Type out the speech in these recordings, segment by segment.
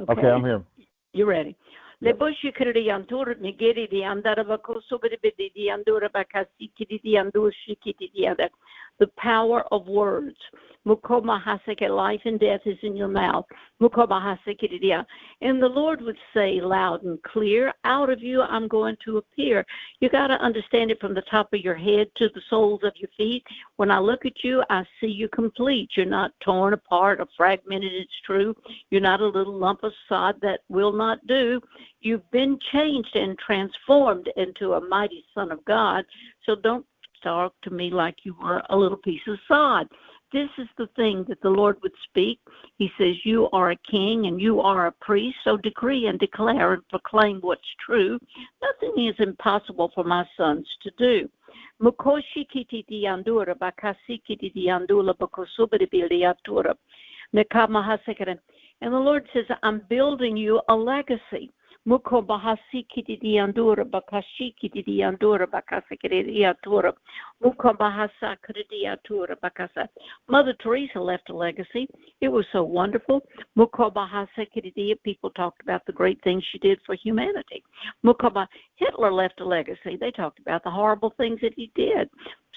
Okay, I'm here. You ready? Yep. The power of words. Life and death is in your mouth. And the Lord would say loud and clear, out of you I'm going to appear. You got to understand it from the top of your head to the soles of your feet. When I look at you, I see you complete. You're not torn apart or fragmented, it's true. You're not a little lump of sod that will not do. You've been changed and transformed into a mighty son of God. So don't talk to me like you were a little piece of sod. This is the thing that the Lord would speak. He says, you are a king and you are a priest, so decree and declare and proclaim what's true. Nothing is impossible for my sons to do. And the Lord says, I'm building you a legacy. Mother Teresa left a legacy. It was so wonderful. People talked about the great things she did for humanity. Hitler left a legacy. They talked about the horrible things that he did.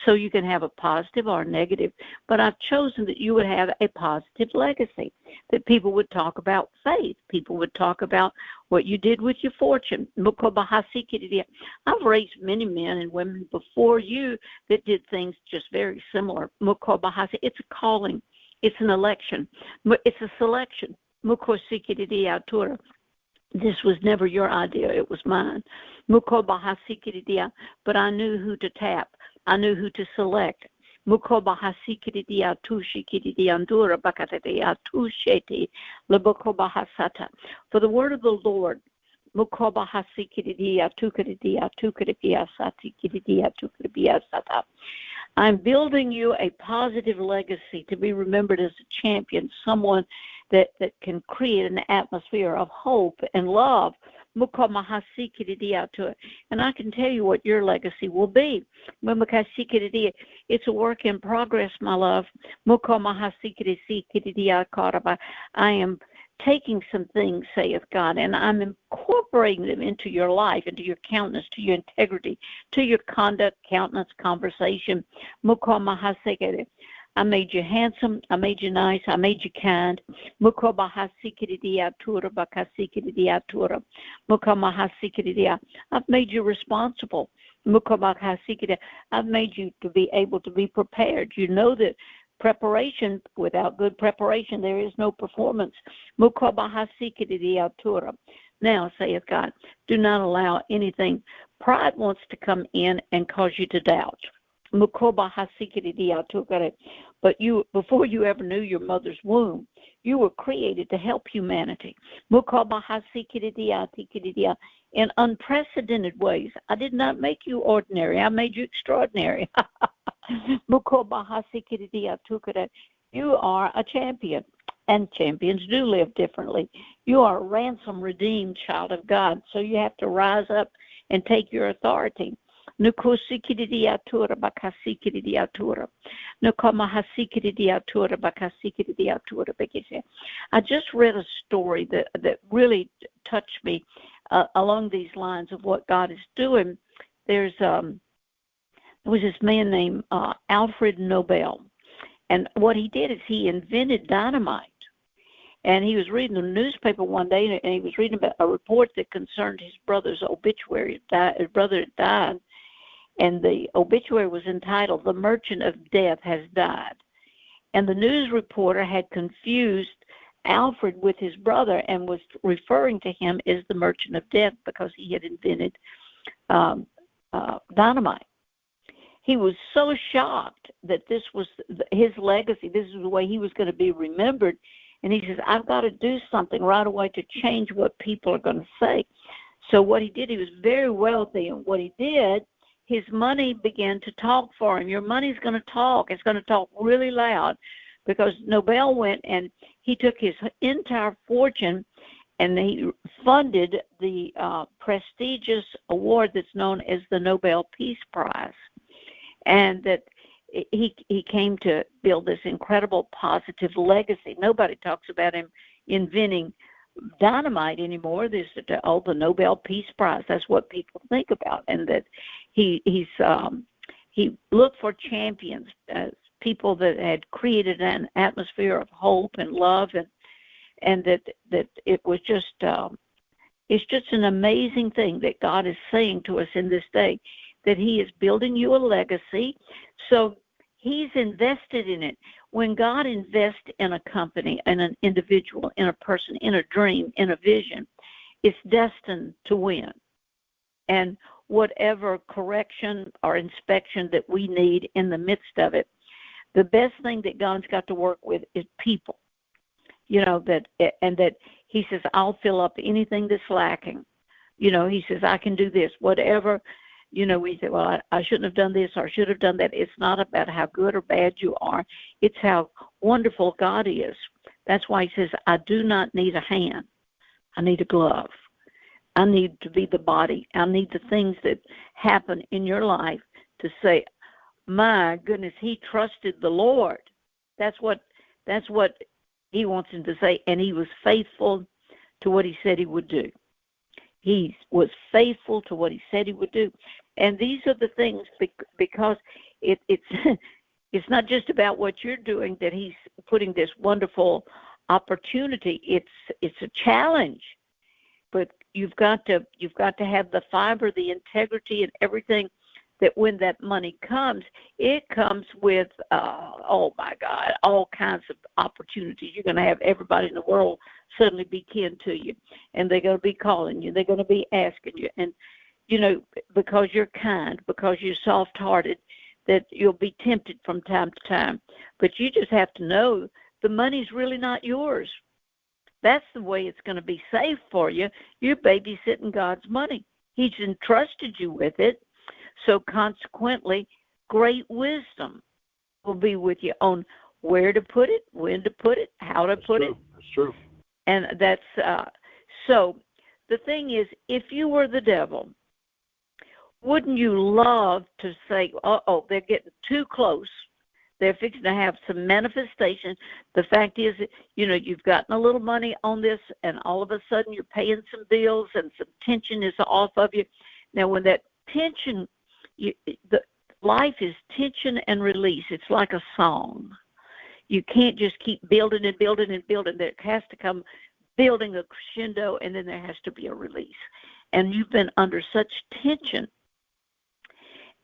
So you can have a positive or a negative, but I've chosen that you would have a positive legacy, that people would talk about faith. People would talk about what you did with your fortune. I've raised many men and women before you that did things just very similar. It's a calling. It's an election. It's a selection. This was never your idea. It was mine. But I knew who to tap. I knew who to select. For the word of the Lord, I'm building you a positive legacy to be remembered as a champion, someone that can create an atmosphere of hope and love. And I can tell you what your legacy will be. It's a work in progress, my love. I am taking some things, saith God, and I'm incorporating them into your life, into your countenance, to your integrity, to your conduct, countenance, conversation. I made you handsome. I made you nice. I made you kind. I've made you responsible. I've made you to be able to be prepared. You know that preparation, without good preparation, there is no performance. Now, saith God, do not allow anything. Pride wants to come in and cause you to doubt. But you, before you ever knew your mother's womb, you were created to help humanity in unprecedented ways. I did not make you ordinary. I made you extraordinary. You are a champion, and champions do live differently. You are a ransom redeemed child of God, so you have to rise up and take your authority. I just read a story that really touched me along these lines of what God is doing. There was this man named Alfred Nobel, and what he did is he invented dynamite. And he was reading the newspaper one day, and he was reading about a report that concerned his brother's obituary. His brother had died, and the obituary was entitled, "The Merchant of Death Has Died." And the news reporter had confused Alfred with his brother and was referring to him as the Merchant of Death because he had invented dynamite. He was so shocked that this was his legacy, this is the way he was going to be remembered. And he says, I've got to do something right away to change what people are going to say. So what he did, he was very wealthy, and what he did, his money began to talk for him. Your money's going to talk. It's going to talk really loud, because Nobel went and he took his entire fortune and he funded the prestigious award that's known as the Nobel Peace Prize. And that he came to build this incredible positive legacy. Nobody talks about him inventing dynamite anymore. There's the Nobel Peace Prize. That's what people think about, and that he looked for champions, people that had created an atmosphere of hope and love, and that it was just it's just an amazing thing that God is saying to us in this day, that He is building you a legacy. So He's invested in it. When God invests in a company, in an individual, in a person, in a dream, in a vision, it's destined to win. And whatever correction or inspection that we need in the midst of it, the best thing that God's got to work with is people. You know, that He says, I'll fill up anything that's lacking. You know, He says, I can do this, whatever. You know, we say, well, I shouldn't have done this or I should have done that. It's not about how good or bad you are. It's how wonderful God is. That's why He says, I do not need a hand. I need a glove. I need to be the body. I need the things that happen in your life to say, my goodness, he trusted the Lord. That's what He wants him to say. And he was faithful to what he said he would do. He was faithful to what he said he would do. And these are the things, because it's it's not just about what you're doing that He's putting this wonderful opportunity. It's a challenge, but you've got to have the fiber, the integrity, and everything, that when that money comes, it comes with oh my God, all kinds of opportunities. You're going to have everybody in the world suddenly be kin to you, and they're going to be calling you, they're going to be asking you, and you know, because you're kind, because you're soft-hearted, that you'll be tempted from time to time. But you just have to know the money's really not yours. That's the way it's going to be safe for you. You're babysitting God's money. He's entrusted you with it. So consequently, great wisdom will be with you on where to put it, when to put it, how to put it. That's true. And that's so the thing is, if you were the devil, wouldn't you love to say, uh-oh, they're getting too close. They're fixing to have some manifestation. The fact is, you know, you've gotten a little money on this, and all of a sudden you're paying some bills and some tension is off of you. Now, when that tension, the life is tension and release. It's like a song. You can't just keep building and building and building. There has to come building a crescendo, and then there has to be a release. And you've been under such tension,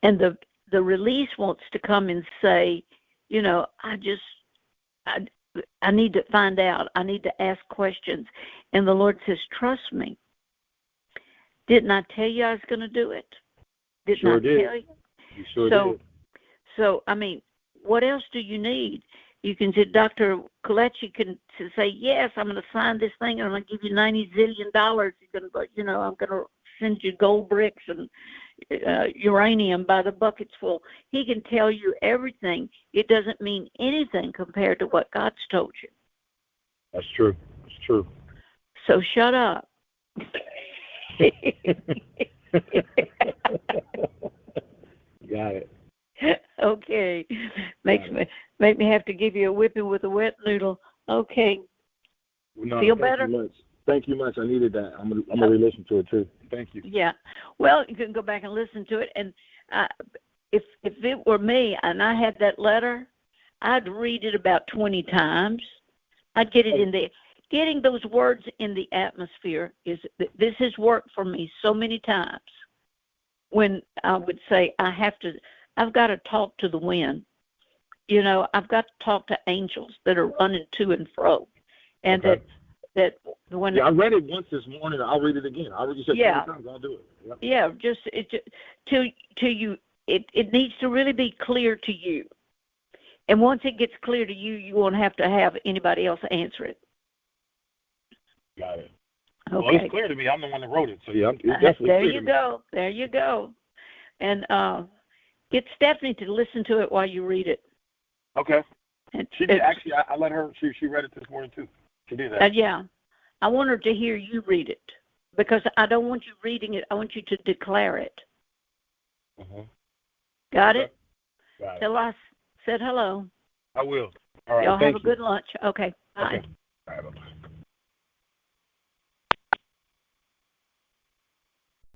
and the release wants to come and say, you know, I need to find out. I need to ask questions. And the Lord says, trust me. Didn't I tell you I was going to do it? Didn't I tell you? You sure did. So, I mean, what else do you need? You can say, Dr. Coletti can say, yes, I'm going to sign this thing, and I'm going to give you $90 zillion. You're going to, you know, I'm going to send you gold bricks and uranium by the buckets full. He can tell you everything. It doesn't mean anything compared to what God's told you. That's true. That's true. So shut up. Got it. Okay. Make me have to give you a whipping with a wet noodle. Okay. No, feel better? Thank you much. I needed that. I'm gonna re-listen to it too. Thank you. Yeah. Well, you can go back and listen to it. And if it were me and I had that letter, I'd read it about 20 times. I'd get it in there. Getting those words in the atmosphere this has worked for me so many times. When I would say I've got to talk to the wind. You know, I've got to talk to angels that are running to and fro, and okay. that when I read it once this morning. I'll read it again. I already said 20 times. I'll do it. Yep. Yeah, just to you. It needs to really be clear to you, and once it gets clear to you, you won't have to have anybody else answer it. Got it. Okay. Well, it's clear to me. I'm the one that wrote it, so yeah, it's definitely there clear you to go. Me. There you go. And get Stephanie to listen to it while you read it. Okay. She did actually. I let her. She read it this morning too. She did that. Yeah. I want her to hear you read it because I don't want you reading it. I want you to declare it. Mm-hmm. Got it? Got it. Tell us. Said hello. I will. All right. Y'all have a good lunch. Okay. Bye. Okay. All right. Bye.